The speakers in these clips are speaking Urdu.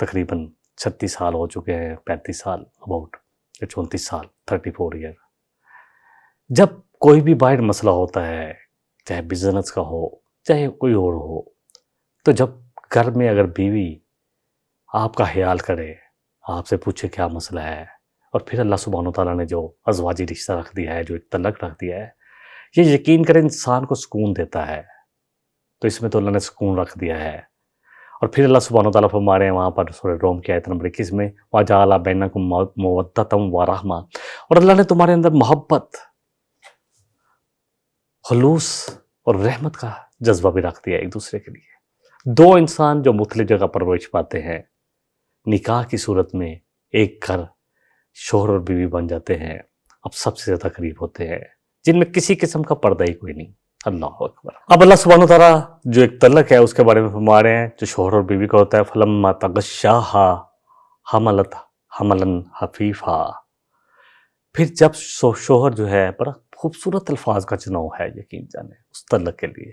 تقریباً 36 سال ہو چکے ہیں، 35 سال اباؤٹ، یا 34 سال، 34 ایئر۔ جب کوئی بھی باہر مسئلہ ہوتا ہے، چاہے بزنس کا ہو چاہے کوئی اور ہو، تو جب گھر میں اگر بیوی آپ کا خیال کرے، آپ سے پوچھے کیا مسئلہ ہے، اور پھر اللہ سبحانہ وتعالیٰ نے جو ازواجی رشتہ رکھ دیا ہے، جو تعلق رکھ دیا ہے، یہ یقین کریں انسان کو سکون دیتا ہے۔ تو اس میں تو اللہ نے سکون رکھ دیا ہے۔ اور پھر اللہ سبحانہ وتعالیٰ فرما رہے ہیں وہاں پر سورہ روم کی آیت نمبر 21 میں، وَجَعَلَ بَيْنَكُم مَوَدَّةً وَرَحْمَةً، اور اللہ نے تمہارے اندر محبت، خلوص اور رحمت کا جذبہ بھی رکھ دیا ایک دوسرے کے لیے۔ دو انسان جو مختلف جگہ پرورش پاتے ہیں، نکاح کی صورت میں ایک گھر شوہر اور بیوی بن جاتے ہیں، اب سب سے زیادہ قریب ہوتے ہیں، جن میں کسی قسم کا پردہ ہی کوئی نہیں۔ اللہ اکبر۔ اب اللہ سبحانہ وتعالیٰ جو ایک تعلق ہے اس کے بارے میں فرما رہے ہیں جو شوہر اور بیوی کا ہوتا ہے، فَلَمَّا تَغَشَّاهَا حَمَلَتْ حَمْلًا خَفِيفًا، پھر جب شوہر جو ہے بڑا خوبصورت الفاظ کا چناؤ ہے، یقین جانے اس تعلق کے لیے،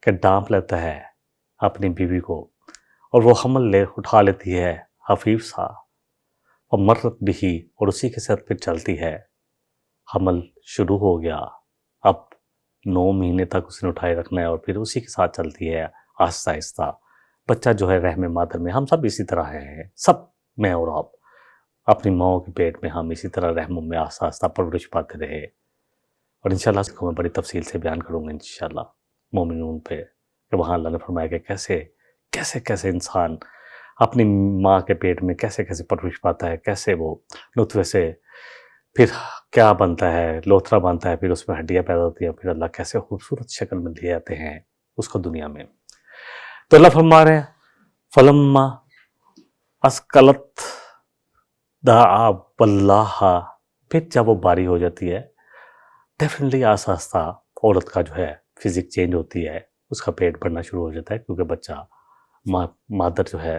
کہ ڈانپ لیتا ہے اپنی بیوی کو اور وہ حمل اٹھا لیتی ہے خفیف سا، اور مرت بھی، اور اسی کے ساتھ پھر چلتی ہے، حمل شروع ہو گیا، اب 9 مہینے تک اس نے اٹھائے رکھنا ہے، اور پھر اسی کے ساتھ چلتی ہے آہستہ آہستہ۔ بچہ جو ہے رحم مادر میں، ہم سب اسی طرح ہیں، سب، میں اور آپ اپنی ماؤں کے پیٹ میں ہم اسی طرح رحموں میں آہستہ آہستہ پرورش پاتے رہے، اور انشاءاللہ اس کو میں بڑی تفصیل سے بیان کروں گا انشاءاللہ مومنون پہ، کہ وہاں اللہ نے فرمایا کہ کیسے انسان اپنی ماں کے پیٹ میں کیسے پرورش پاتا ہے، کیسے وہ نطفے سے پھر کیا بنتا ہے، لوتھرا بنتا ہے، پھر اس میں ہڈیاں پیدا ہوتی ہیں، پھر اللہ کیسے خوبصورت شکل میں لے آتے ہیں اس کو دنیا میں۔ تو اللہ فرما رہے ہیں فَلَمَّا أَثْقَلَتْ دَعَوْا اللَّهَ، پھر جب وہ باری ہو جاتی ہے، ڈیفینیٹلی آہستہ آہستہ عورت کا جو ہے فزک چینج ہوتی ہے، اس کا پیٹ بڑھنا شروع ہو جاتا ہے، کیونکہ بچہ مادر جو ہے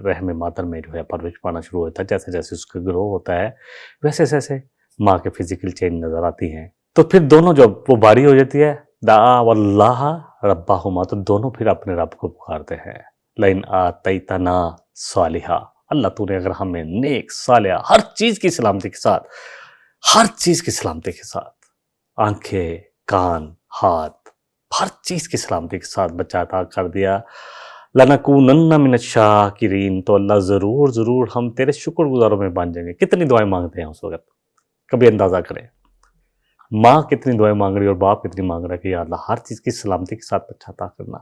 رحم مادر میں جو ہے پرورش پانا شروع ہوتا ہے، جیسے جیسے اس کا گرو ہوتا ہے ویسے ویسے ماں کے فزیکل چینج نظر آتی ہیں۔ تو پھر دونوں جب وہ باری ہو جاتی ہے، دعوا اللہ ربہما، تو دونوں پھر اپنے رب کو پکارتے ہیں، لئن آتیتنا صالحا، اللہ تو نے اگر ہمیں نیک صالح ہر چیز کی سلامتی کے ساتھ، ہر چیز کی سلامتی کے ساتھ، آنکھیں، کان، ہاتھ، ہر چیز کی سلامتی کے ساتھ بچہ عطا کر دیا، لَنَكُونَنَّ مِنَ الشَّاكِرِينَ، تو اللہ ضرور ہم تیرے شکر گزاروں میں بن جائیں گے۔ کتنی دعائیں مانگتے ہیں اس وقت، کبھی اندازہ کریں، ماں کتنی دعائیں مانگ رہی ہے اور باپ کتنی مانگ رہا ہے کہ یا اللہ ہر چیز کی سلامتی کے ساتھ بچہ عطا کرنا،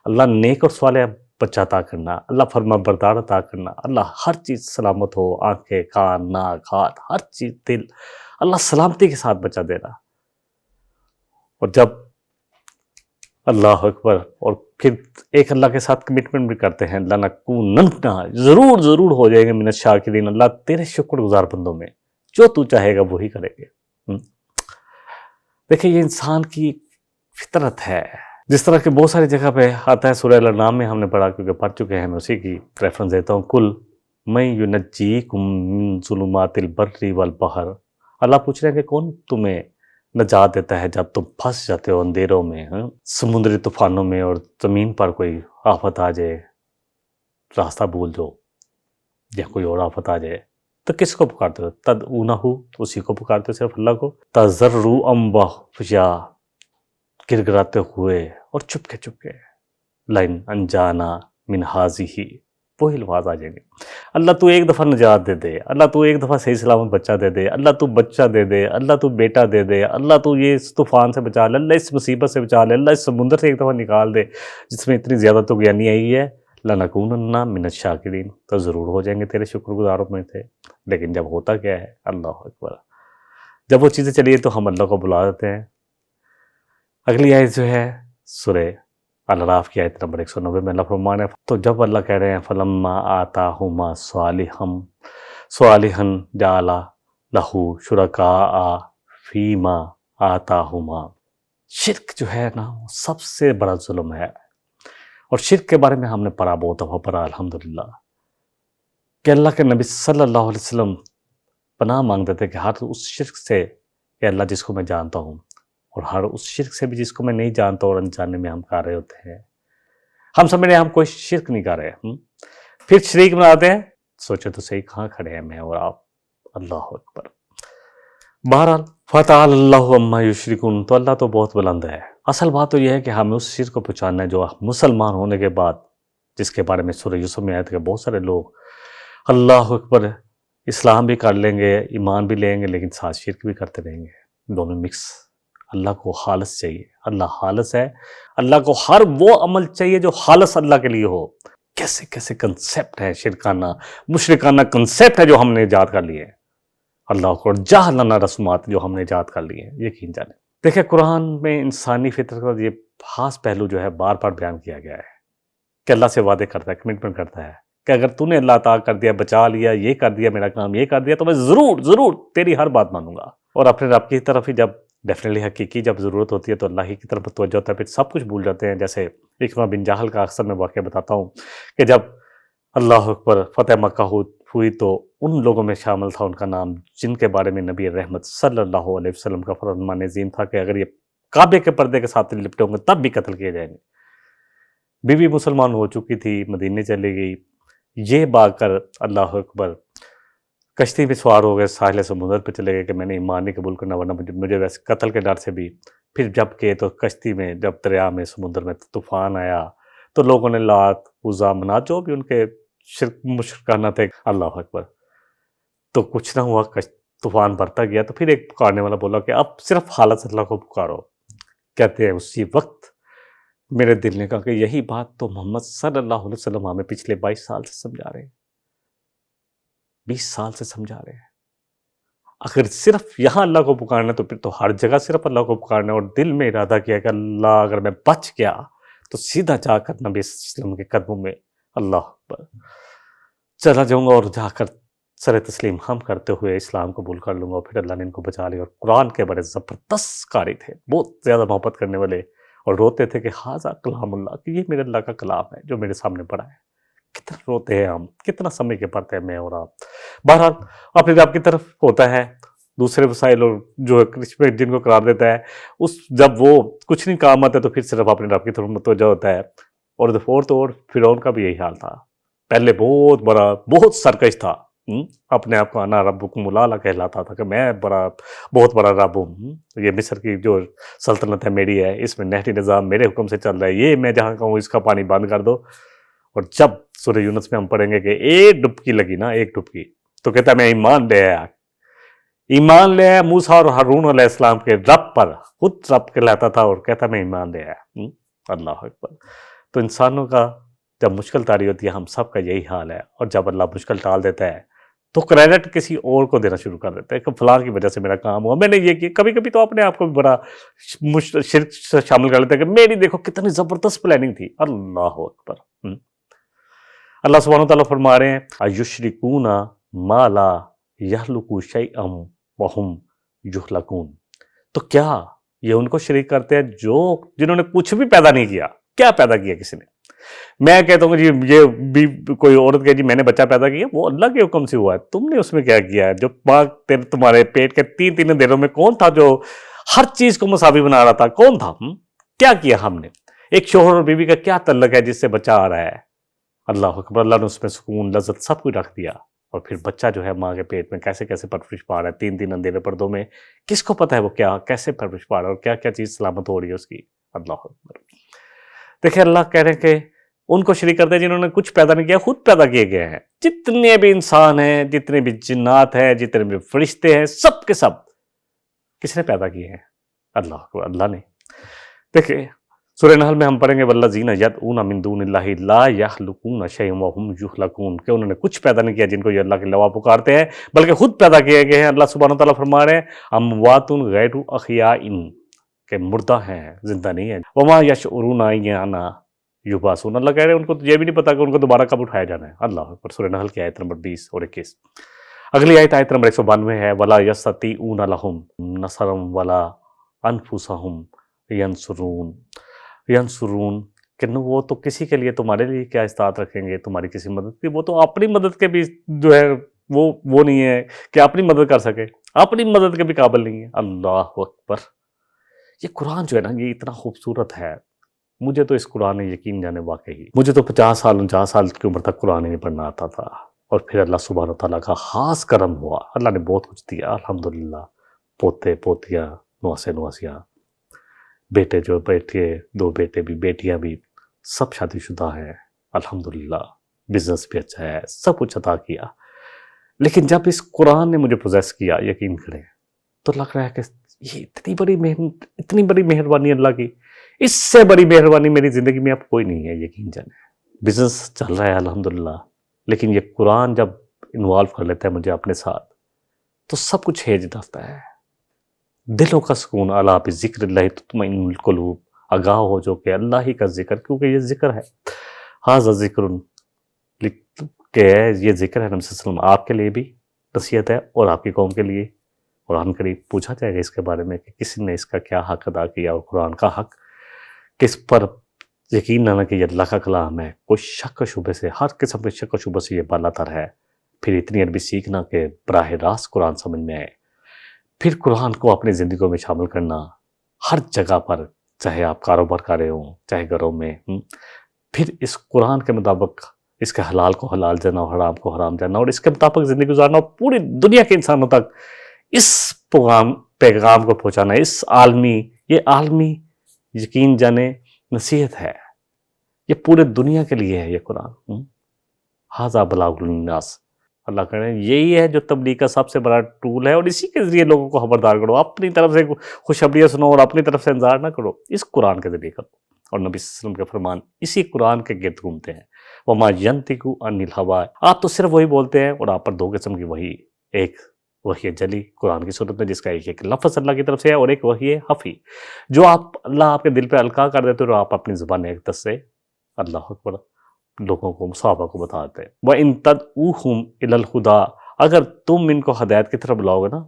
اللہ نیک اور صالح بچہ عطا کرنا، اللہ فرما بردار عطا کرنا، اللہ ہر چیز سلامت ہو، آنکھیں، کان، ناک، ہاتھ، ہر چیز، دل، اللہ سلامتی کے ساتھ بچہ دینا۔ اور جب اللہ اکبر، اور پھر ایک اللہ کے ساتھ کمٹمنٹ بھی کرتے ہیں، لَنَكُونَنَّ، ضرور ہو جائیں گے من الشاکرین، اللہ تیرے شکر گزار بندوں میں، جو تو چاہے گا وہی کریں گے۔ دیکھیں یہ انسان کی فطرت ہے، جس طرح کہ بہت ساری جگہ پہ آتا ہے، سورہ الانعام میں ہم نے پڑھا، کیونکہ پڑھ چکے ہیں، میں اسی کی ریفرنس دیتا ہوں، کل مَن یُنَجِّیکُم مِّن ظُلُمَاتِ الْبَرِّ وَالْبَحْرِ، اللہ پوچھ رہے ہیں کہ کون تمہیں نجات دیتا ہے جب تم پھنس جاتے ہو اندھیروں میں، سمندری طوفانوں میں، اور زمین پر کوئی آفت آ جائے، راستہ بھول جاؤ یا کوئی اور آفت آ جائے، تو کس کو پکارتے ہو؟ تدعونہ، اسی کو پکارتے ہو، صرف اللہ کو، تضرعا وخفیا، گڑگڑاتے ہوئے اور چپ کے، لئن انجانا من ہذہ، وہی الفاظ آ جائیں گے، اللہ تو ایک دفعہ نجات دے دے، اللہ تو ایک دفعہ صحیح سلامت بچہ دے دے، اللہ تو بچہ دے دے، اللہ تو بیٹا دے دے، اللہ تو یہ اس طوفان سے بچا لے، اللہ اس مصیبت سے بچا لے، اللہ اس سمندر سے ایک دفعہ نکال دے جس میں اتنی زیادہ طغیانی آئی ہے، لَنَكُونَنَّ مِنَ الشَّاكِرِينَ، تو ضرور ہو جائیں گے تیرے شکر گزاروں میں تھے۔ لیکن جب ہوتا کیا ہے، اللہ اکبر، جب وہ چیزیں چلیے تو ہم اللہ کو بلا دیتے ہیں۔ اگلی آیت جو ہے سورہ الاعراف کی آیت نمبر 190 میں اللہ فرمان ہے، تو جب اللہ کہہ رہے ہیں فَلَمَّا آتَاهُمَا صَالِحًا جَعَلَ لَهُ شُرَكَاءَ فِيمَا آتَاهُمَا، شرک جو ہے نا سب سے بڑا ظلم ہے، اور شرک کے بارے میں ہم نے پڑھا، بہت دفعہ پڑھا الحمدللہ، کہ اللہ کے نبی صلی اللہ علیہ وسلم پناہ مانگتے تھے کہ ہر اس شرک سے کہ اللہ جس کو میں جانتا ہوں، اور ہر اس شرک سے بھی جس کو میں نہیں جانتا اور انجانے میں ہم کر رہے ہوتے ہیں، ہم سمجھ رہے ہیں ہم کوئی شرک نہیں کر رہے، پھر شریک بناتے ہیں. سوچو تو صحیح کہاں کھڑے ہیں میں اور آپ. اللہ اکبر. بہرحال فتعال اللہ عما یشرکون، تو اللہ تو بہت بلند ہے. اصل بات تو یہ ہے کہ ہمیں اس شرک کو پہچاننا ہے جو مسلمان ہونے کے بعد، جس کے بارے میں سورہ یوسف میں آیا تھا کہ بہت سارے لوگ اللہ اکبر اسلام بھی کر لیں گے، ایمان بھی لیں گے، لیکن ساتھ شرک بھی کرتے رہیں گے، دونوں مکس. اللہ کو خالص چاہیے، اللہ خالص ہے. اللہ کو ہر وہ عمل چاہیے جو خالص اللہ کے لیے ہو. کیسے کیسے کنسیپٹ ہے شرکانہ مشرکانہ کنسیپٹ ہے جو ہم نے ایجاد کر لیے ہیں. اللہ کو جاہلانہ رسومات جو ہم نے ایجاد کر لیے ہیں، یقین جانیں. دیکھیں قرآن میں انسانی فطرت کا یہ خاص پہلو جو ہے بار بار بیان کیا گیا ہے کہ اللہ سے وعدے کرتا ہے، کمٹمنٹ کرتا ہے کہ اگر تو نے اللہ تعالیٰ کر دیا، بچا لیا، یہ کر دیا، میرا کام یہ کر دیا، تو میں ضرور ضرور تیری ہر بات مانوں گا. اور اپنے رب کی طرف ہی جب ڈیفینیٹلی حقیقی جب ضرورت ہوتی ہے تو اللہ ہی کی طرف توجہ ہوتا ہے، پھر سب کچھ بھول جاتے ہیں. جیسے اکرمہ بن جہل کا اکثر میں واقعہ بتاتا ہوں کہ جب اللہ اکبر فتح مکہ ہوئی تو ان لوگوں میں شامل تھا ان کا نام جن کے بارے میں نبی رحمت صلی اللہ علیہ وسلم کا فرمان عظیم تھا کہ اگر یہ کعبے کے پردے کے ساتھ لپٹے ہوں گے تب بھی قتل کیے جائیں گے. بیوی مسلمان ہو چکی تھی، مدینے چلی گئی. یہ بات کر اللہ اکبر کشتی میں سوار ہو گئے، ساحل سمندر پہ چلے گئے کہ میں نے ایمان نہیں قبول کرنا ورنہ مجھے ویسے قتل کے ڈر سے بھی. پھر جب کہ تو کشتی میں جب دریا میں سمندر میں طوفان آیا تو لوگوں نے لات عزا منات جو بھی ان کے مشرکانہ تھے، اللہ اکبر، تو کچھ نہ ہوا، طوفان بڑھتا گیا. تو پھر ایک پکارنے والا بولا کہ اب صرف خالص اللہ کو پکارو. کہتے ہیں اسی وقت میرے دل نے کہا کہ یہی بات تو محمد صلی اللہ علیہ وسلم ہمیں پچھلے 22 سال سے سمجھا رہے ہیں، 20 سال سے سمجھا رہے ہیں. اگر صرف یہاں اللہ کو پکارنا تو پھر تو ہر جگہ صرف اللہ کو پکارنا. اور دل میں ارادہ کیا کہ اللہ اگر میں بچ گیا تو سیدھا جا کر نبی صلی اللہ علیہ وسلم کے قدموں میں اللہ اکبر چلا جاؤں گا اور جا کر سر تسلیم ہم کرتے ہوئے اسلام قبول کر لوں گا. پھر اللہ نے ان کو بچا لیا. اور قرآن کے بڑے زبردست قاری تھے، بہت زیادہ محبت کرنے والے، اور روتے تھے کہ ھذا کلام اللہ، کہ یہ میرے اللہ کا کلام ہے جو میرے سامنے پڑا ہے. کتنا روتے ہیں ہم، کتنا سمجھ کے پڑھتے ہیں میں اور آپ. بہرحال اپنے رب کی طرف ہوتا ہے دوسرے وسائل، اور جو جن کو قرار دیتا ہے اس جب وہ کچھ نہیں کام آتا تو پھر صرف اپنے رب کی طرف متوجہ ہوتا ہے. اور فرعون کا بھی یہی حال تھا. پہلے بہت بڑا، بہت سرکش تھا، اپنے آپ کو انا ربکم الاعلی کہلاتا تھا کہ میں بہت بڑا رب ہوں. یہ مصر کی جو سلطنت ہے میری ہے، اس میں نہری نظام میرے حکم سے چل رہا ہے، یہ میں جہاں کہوں اس کا پانی بند کر دو. اور جب سورہ یونس میں ہم پڑھیں گے کہ ایک ڈبکی لگی نا، ایک ڈبکی، تو کہتا ہے میں ایمان لے آیا موسیٰ اور ہارون علیہ السلام کے رب پر. خود رب کہلاتا تھا اور کہتا میں ایمان لے آیا. اللہ اکبر. تو انسانوں کا جب مشکل طاری ہوتی ہے ہم سب کا یہی حال ہے. اور جب اللہ مشکل ٹال دیتا ہے تو کریڈٹ کسی اور کو دینا شروع کر دیتا ہے کہ فلاں کی وجہ سے میرا کام ہوا، میں نے یہ کیا. کبھی کبھی تو اپنے آپ کو بھی بڑا شرک سے شامل کر لیتا ہے کہ میری دیکھو کتنی زبردست پلاننگ تھی. اللہ اکبر. اللہ سبحانہ وتعالیٰ فرما رہے ہیں ایشرکون ما لا یخلق شیئا وہم یخلقون. تو کیا یہ ان کو شریک کرتے ہیں جنہوں نے کچھ بھی پیدا نہیں کیا؟ کیا پیدا کیا کسی نے؟ میں کہتا ہوں جی یہ بھی کوئی عورت کہ جی میں نے بچہ پیدا کیا، وہ اللہ کے حکم سے ہوا ہے. تم نے اس میں کیا کیا ہے؟ جو تمہارے پیٹ کے 3 دنوں میں کون تھا جو ہر چیز کو مساوی بنا رہا تھا؟ کون تھا؟ کیا کیا ہم نے؟ ایک شوہر اور بیوی کا کیا تعلق ہے جس سے بچہ آ رہا ہے؟ اللہ اکبر. اللہ نے اس میں سکون، لذت، سب کچھ رکھ دیا. اور پھر بچہ جو ہے ماں کے پیٹ میں کیسے کیسے پرورش پا رہا ہے 3 اندھیرے پردوں میں، کس کو پتہ ہے وہ کیا کیسے پرورش پا رہا ہے اور کیا کیا چیز سلامت ہو رہی ہے اس کی. اللہ اکبر. دیکھیں اللہ کہہ رہے ہیں کہ ان کو شریک کرتے ہیں جنہوں نے کچھ پیدا نہیں کیا، خود پیدا کیے گئے ہیں. جتنے بھی انسان ہیں، جتنے بھی جنات ہیں، جتنے بھی فرشتے ہیں، سب کے سب کس نے پیدا کیے ہیں؟ اللہ اکبر. اللہ نے. دیکھیں سورہ نحل میں ہم پڑھیں گے والذین یدعون من دون اللہ لا یخلقون شیئا وہم یخلقون، کہ انہوں نے کچھ پیدا نہیں کیا جن کو یہ اللہ کے علاوہ پکارتے ہیں، بلکہ خود پیدا کیے گئے ہیں. اللہ سبحانہ وتعالیٰ فرما رہے ہیں اموات غیر احیاء، کہ مردہ ہیں، زندہ نہیں ہیں. وما یشعرون ایان یبعثون. اللہ کہہ رہے ہیں ان کو تو یہ بھی نہیں پتا کہ ان کو دوبارہ کب اٹھایا جانا ہے. اللہ اکبر. سورہ نحل کی آیت نمبر 20 اور 21. اگلی آیت نمبر 192 ہے ولا یستطیعون لہم نصرا ولا انفسہم ینصرون، کہ وہ تو کسی کے لیے تمہارے لیے کیا استطاعت رکھیں گے تمہاری کسی مدد کی؟ وہ تو اپنی مدد کے بھی جو ہے وہ نہیں ہے کہ اپنی مدد کر سکے، اپنی مدد کے بھی قابل نہیں ہے. اللہ اکبر. یہ قرآن جو ہے نا یہ اتنا خوبصورت ہے مجھے تو اس قرآن نے یقین جانے واقعی، مجھے تو 50 سال کی عمر تک قرآن ہی نہیں پڑھنا آتا تھا، اور پھر اللہ سبحانہ تعالیٰ کا خاص کرم ہوا، اللہ نے بہت کچھ دیا الحمدللہ، پوتے پوتیاں، نواسے نواسیاں، بیٹے جو بیٹے، 2 بیٹے بھی بیٹیاں بھی، سب شادی شدہ ہیں الحمدللہ، بزنس بھی اچھا ہے، سب کچھ عطا کیا۔ لیکن جب اس قرآن نے مجھے پوزیس کیا، یقین کریں، تو لگ رہا ہے کہ یہ اتنی بڑی مہربانی اللہ کی، اس سے بڑی مہربانی میری زندگی میں اب کوئی نہیں ہے، یقین جانے۔ بزنس چل رہا ہے الحمدللہ، لیکن یہ قرآن جب انوالو کر لیتا ہے مجھے اپنے ساتھ، تو سب کچھ ہیج جاتا ہے، دلوں کا سکون۔ الا بذکر اللہ تطمئن القلوب، آگاہ ہو جو کہ اللہ ہی کا ذکر، کیونکہ یہ ذکر ہے، ھذا ذکر، کہ یہ ذکر ہے نبی صلی اللہ علیہ وسلم، آپ کے لیے بھی نصیحت ہے اور آپ کی قوم کے لیے۔ قرآن قریب پوچھا جائے گا اس کے بارے میں کہ کسی نے اس کا کیا حق ادا کیا، اور قرآن کا حق کس پر یقین نہ کہ یہ اللہ کا کلام ہے، کوئی شک و شبہ سے، ہر قسم کے شک و شبہ سے یہ بالا تر ہے۔ پھر اتنی عربی سیکھنا کہ براہ راست قرآن سمجھ میں آئے، پھر قرآن کو اپنی زندگیوں میں شامل کرنا ہر جگہ پر، چاہے آپ کاروبار کر رہے ہوں، چاہے گھروں میں، پھر اس قرآن کے مطابق اس کے حلال کو حلال جاننا اور حرام کو حرام جاننا، اور اس کے مطابق زندگی گزارنا، اور پوری دنیا کے انسانوں تک اس پیغام کو پہنچانا، یہ عالمی یقین جانے نصیحت ہے، یہ پورے دنیا کے لیے ہے یہ قرآن۔ ھذا بلاغ للناس، اللہ کہہ رہے ہیں یہی ہے جو تبلیغ کا سب سے بڑا ٹول ہے، اور اسی کے ذریعے لوگوں کو خبردار کرو، اپنی طرف سے خوشخبریاں سنو اور اپنی طرف سے انذار نہ کرو، اس قرآن کے ذریعے کرو۔ اور نبی صلی اللہ علیہ وسلم کے فرمان اسی قرآن کے گرد گھومتے ہیں، وما ینطق عن الہویٰ، آپ تو صرف وہی بولتے ہیں، اور آپ پر 2 قسم کی وحی، ایک وحی جلی قرآن کی صورت میں، جس کا ایک لفظ اللہ کی طرف سے ہے، اور ایک وحی خفی، جو اللہ آپ کے دل پہ القاء کر دیتے، اور آپ اپنی زبان اقدس سے اللہ اکبر لوگوں کو، صحابہ کو بتاتے ہیں۔ وَإِن تَدْعُوهُمْ إِلَى الْهُدَىٰ، اگر تم ان کو ہدایت کی طرف بلاؤ گے نا،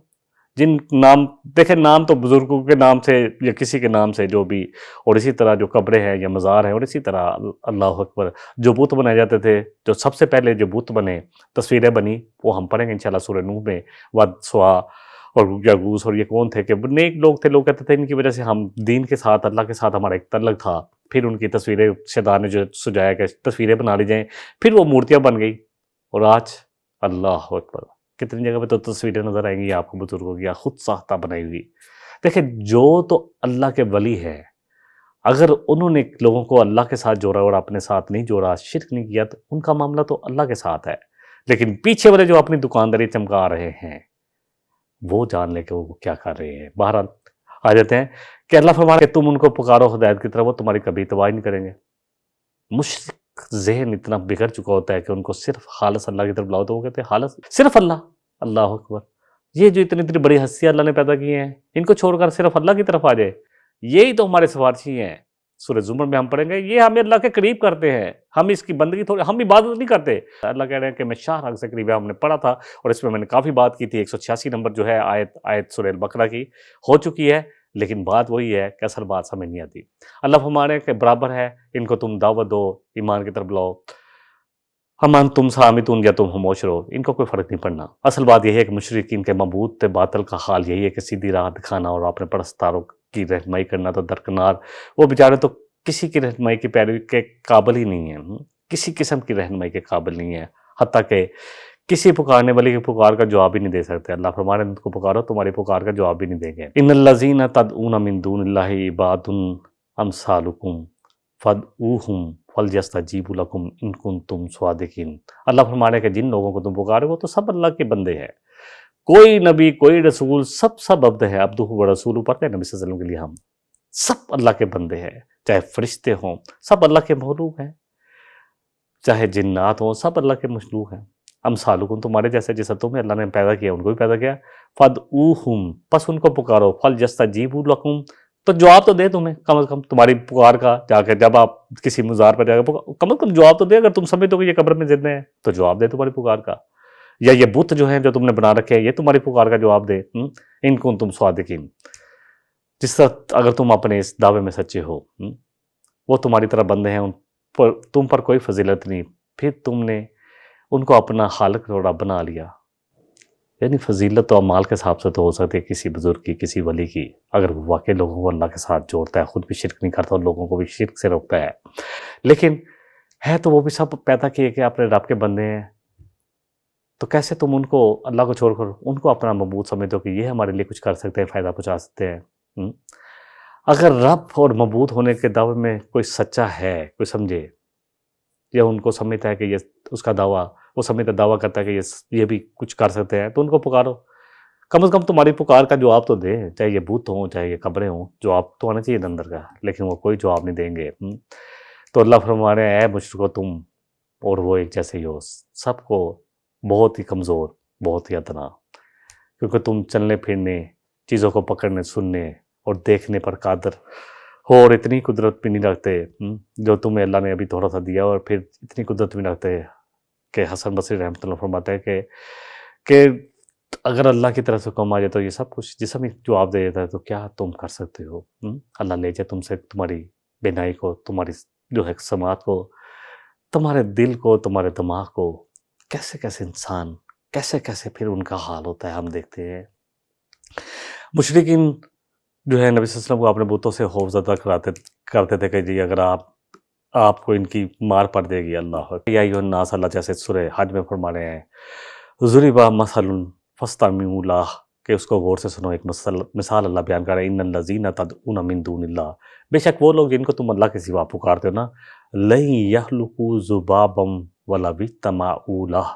جن نام دیکھیں، نام تو بزرگوں کے نام سے یا کسی کے نام سے جو بھی، اور اسی طرح جو قبریں ہیں یا مزار ہیں، اور اسی طرح اللہ اکبر جو بت بنائے جاتے تھے، جو سب سے پہلے جو بت بنے، تصویریں بنی، وہ ہم پڑھیں گے انشاءاللہ سورہ نوح میں، ود سوا اور یغوث، اور یہ کون تھے کہ نیک لوگ تھے، لوگ کہتے تھے ان کی وجہ سے ہم دین کے ساتھ، اللہ کے ساتھ ہمارا ایک تعلق تھا، پھر ان کی تصویریں شیطان نے جو سجایا کہ تصویریں بنا لی جائیں، پھر وہ مورتیاں بن گئی، اور آج اللہ اکبر کتنی جگہ پہ تو تصویریں نظر آئیں گی آپ کو بزرگوں کی، یا خود ساختہ بنائی ہوئی۔ دیکھیں، جو تو اللہ کے ولی ہے، اگر انہوں نے لوگوں کو اللہ کے ساتھ جوڑا اور اپنے ساتھ نہیں جوڑا، شرک نہیں کیا، تو ان کا معاملہ تو اللہ کے ساتھ ہے، لیکن پیچھے والے جو اپنی دکانداری چمکا رہے ہیں، وہ جان لے کہ وہ کیا کر رہے ہیں۔ بہرحال آ جاتے ہیں کہ اللہ فرماتا ہے کہ تم ان کو پکارو ہدایت کی طرف، وہ تمہاری کبھی اتباع نہیں کریں گے۔ مشرک ذہن اتنا بگڑ چکا ہوتا ہے کہ ان کو صرف خالص اللہ کی طرف لاؤ تو وہ کہتے ہیں خالص صرف اللہ، اللہ اکبر، یہ جو اتنی بڑی ہستیاں اللہ نے پیدا کی ہیں، ان کو چھوڑ کر صرف اللہ کی طرف آ جائے، یہی تو ہمارے سفارشی ہیں۔ سورہ زمر میں ہم پڑھیں گے، یہ ہمیں اللہ کے قریب کرتے ہیں، ہم اس کی بندگی ہم عبادت نہیں کرتے۔ اللہ کہہ رہے ہیں کہ میں شاہ راگ سے قریب ہے، ہم نے پڑھا تھا، اور اس میں میں نے کافی بات کی تھی، 186 نمبر جو ہے آیت سورہ البقرہ کی ہو چکی ہے، لیکن بات وہی ہے کہ اصل بات سمجھ نہیں آتی۔ اللہ فرمانے کہ برابر ہے، ان کو تم دعوت دو، ایمان کی طرف بلاؤ، ہم تم سامتون یا تم خاموش رہو، ان کو کوئی فرق نہیں پڑنا۔ اصل بات یہ ہے کہ مشرکین کے معبود باطل کا حال یہی ہے کہ سیدھی راہ دکھانا اور اپنے پرستاروں کی رہنمائی کرنا تو درکنار، وہ بیچارے تو کسی کی رہنمائی کی پیروی کے قابل ہی نہیں ہیں، کسی قسم کی رہنمائی کے قابل نہیں ہے، حتیٰ کہ کسی پکارنے والی کی پکار کا جواب بھی نہیں دے سکتے۔ اللہ فرمانے ان کو پکارو، تمہاری پکار کا جواب بھی نہیں دیں گے۔ ان الذین تدعون من دون اللہ عباد امثالکم فادعوہم فلیستجیبوا لکم ان کنتم صادقین۔ اللہ فرمانے کہ جن لوگوں کو تم پکارے وہ تو سب اللہ کے بندے ہیں، کوئی نبی کوئی رسول، سب عبد ہے، عبدہ و رسولہ پڑھتے ہیں نبی صلی اللہ علیہ وسلم کے لیے، ہم سب اللہ کے بندے ہیں، چاہے فرشتے ہوں سب اللہ کے مخلوق ہیں، چاہے جنات ہوں سب اللہ کے مخلوق ہیں، امثالکم تمہارے جیسے، جیسا تمہیں اللہ نے پیدا کیا ان کو بھی پیدا کیا، فادعوہم پس ان کو پکارو، فلیستجیبوا لکم تو جواب تو دے تمہیں، کم از کم تمہاری پکار کا، جا کے جب آپ کسی مزار پر جا کے کم از کم جواب تو دے، اگر تم سمجھتے ہو کہ یہ قبر میں زندہ ہیں تو جواب دے تمہاری پکار کا، یا یہ بت جو ہیں جو تم نے بنا رکھے ہیں یہ تمہاری پکار کا جواب دے، ان کنتم صادقین، جس طرح اگر تم اپنے اس دعوے میں سچے ہو، وہ تمہاری طرح بندے ہیں، تم پر کوئی فضیلت نہیں، پھر تم نے ان کو اپنا خالق اور رب بنا لیا، یعنی فضیلت تو اعمال کے حساب سے تو ہو سکتی ہے کسی بزرگ کی، کسی ولی کی، اگر وہ واقعی لوگوں کو اللہ کے ساتھ جوڑتا ہے، خود بھی شرک نہیں کرتا اور لوگوں کو بھی شرک سے روکتا ہے، لیکن ہے تو وہ بھی سب پیدا کیے کہ اپنے رب کے بندے ہیں، تو کیسے تم ان کو اللہ کو چھوڑ کر ان کو اپنا معبود سمجھتے ہو کہ یہ ہمارے لیے کچھ کر سکتے ہیں، فائدہ پہنچا سکتے ہیں؟ اگر رب اور معبود ہونے کے دعوے میں کوئی سچا ہے، کوئی سمجھے، یا ان کو سمجھتا ہے کہ یہ اس کا دعویٰ، وہ سمجھتا دعویٰ کرتا ہے کہ یہ بھی کچھ کر سکتے ہیں، تو ان کو پکارو، کم از کم تمہاری پکار کا جواب تو دے، چاہے یہ بت ہوں چاہے یہ قبریں ہوں، جواب تو آنا چاہیے اندر کا، لیکن وہ کوئی جواب نہیں دیں گے۔ تو اللہ فرما رہے ہیں اے مشرکو تم اور وہ ایک جیسے ہی ہو، سب کو بہت ہی کمزور، بہت ہی ادنا، کیونکہ تم چلنے پھرنے، چیزوں کو پکڑنے، سننے اور دیکھنے پر قادر ہو، اور اتنی قدرت بھی نہیں رکھتے جو تمہیں اللہ نے ابھی تھوڑا سا دیا، اور پھر اتنی قدرت بھی نہیں رکھتے کہ حسن بصری رحمۃ اللہ فرماتے ہیں کہ اگر اللہ کی طرف سے حکم آ جائے تو یہ سب کچھ جسم ہی جواب دے دیتا ہے، تو کیا تم کر سکتے ہو؟ اللہ لے جائے تم سے تمہاری بینائی کو، تمہاری جو ہے سماعت کو، تمہارے دل کو، تمہارے دماغ کو، کیسے کیسے انسان، کیسے کیسے پھر ان کا حال ہوتا ہے، ہم دیکھتے ہیں۔ مشرکین جو ہے نبی صلی اللہ علیہ وسلم کو اپنے بتوں سے خوف زدہ کرتے تھے کہ جی اگر آپ کو ان کی مار پڑ دے گی، اللہ یا ایھا الناس، اللہ جیسے سورہ حج میں فرما رہے ہیں ضرب مثل فاستمعوا لہ، کہ اس کو غور سے سنو، ایک مثال اللہ بیان کر رہے ہیں، ان الذین تدعون من دون اللہ، بے شک وہ لوگ جن کو تم اللہ کے سوا پکارتے ہو نا، لن یخلقوا ذبابا ولو اجتمعوا لہ،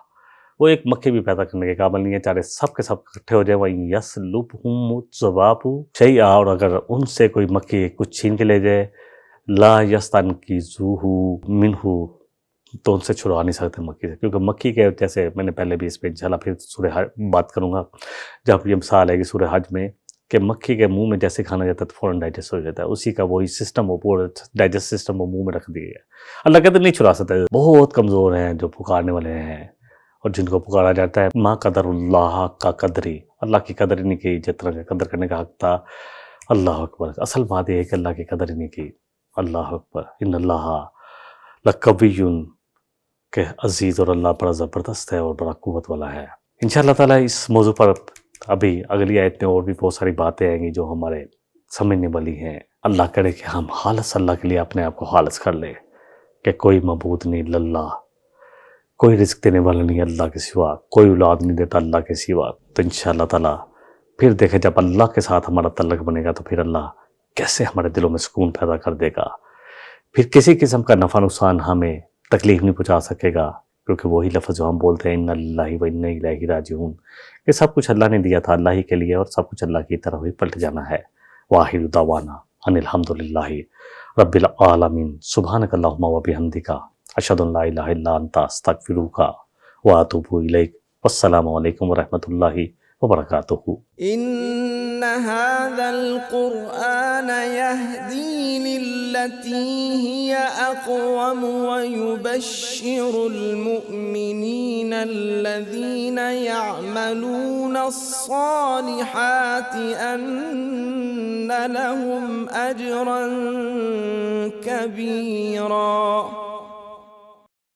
وہ ایک مکھی بھی پیدا کرنے کے قابل نہیں ہے، چاہے سب کے سب اکٹھے ہو جائیں، وَإِن يَسْلُبْهُمُ الذُّبَابُ شَيْئًا، اور اگر ان سے کوئی مکھی کچھ چھین کے لے جائے، لا يَسْتَنْقِذُوهُ مِنْهُ، تو ان سے چھڑا نہیں سکتے مکھی سے، کیونکہ مکھی کے جیسے میں نے پہلے بھی اس پہ انشاءاللہ پھر سورہ حج بات کروں گا جب یہ مثال ہے کہ سورہ حج میں، کہ مکھی کے منہ میں جیسے کھانا جاتا ہے تو فوراً ڈائجسٹ ہو جاتا ہے، اسی کا وہی سسٹم، وہ پورا ڈائجسٹ سسٹم وہ منہ میں رکھ دیے ہے۔ اللہ کہتے نہیں چھڑا سکتے، بہت کمزور ہیں جو پکارنے والے ہیں اور جن کو پکارا جاتا ہے، ما قدر اللہ کا قدری، اللہ کی قدر ہی نہیں کی، جتنا کا قدر کرنے کا حق تھا۔ اللہ اکبر، اصل بات یہ ہے کہ اللہ کی قدر ہی نہیں کی۔ اللہ اکبر، ان اللہ لقوی، کہ عزیز، اور اللہ بڑا زبردست ہے اور بڑا قوت والا ہے۔ انشاءاللہ تعالیٰ اس موضوع پر ابھی اگلی آیت میں اور بھی بہت ساری باتیں آئیں گی جو ہمارے سمجھنے والی ہیں۔ اللہ کرے کہ ہم خالص اللہ کے لیے اپنے آپ کو خالص کر لیں، کہ کوئی معبود نہیں الا اللہ، کوئی رزق دینے والا نہیں اللہ کے سوا، کوئی اولاد نہیں دیتا اللہ کے سوا۔ تو انشاءاللہ تعالیٰ پھر دیکھیں جب اللہ کے ساتھ ہمارا تعلق بنے گا تو پھر اللہ کیسے ہمارے دلوں میں سکون پیدا کر دے گا، پھر کسی قسم کا نفع نقصان ہمیں تکلیف نہیں پہنچا سکے گا، کیونکہ وہی لفظ جو ہم بولتے ہیں اِنَّ لِلَّهِ وَإِنَّا إِلَيْهِ راجعون، کہ سب کچھ اللہ نے دیا تھا، اللہ ہی کے لیے، اور سب کچھ اللہ کی طرف ہی پلٹ جانا ہے۔ وآخر دعوانا ان الحمد للہ رب العالمین، سبحانک اللہم وبحمدک، اشہد ان لا الہ الا انت، استغفرک واتوب الیک۔ والسلام علیکم ورحمۃ اللہ وبرکاتہ۔ إن هذا القرآن يهدي للتي هي أقوم ويبشر المؤمنين الذين يعملون الصالحات أن لهم أجرا كبيرا۔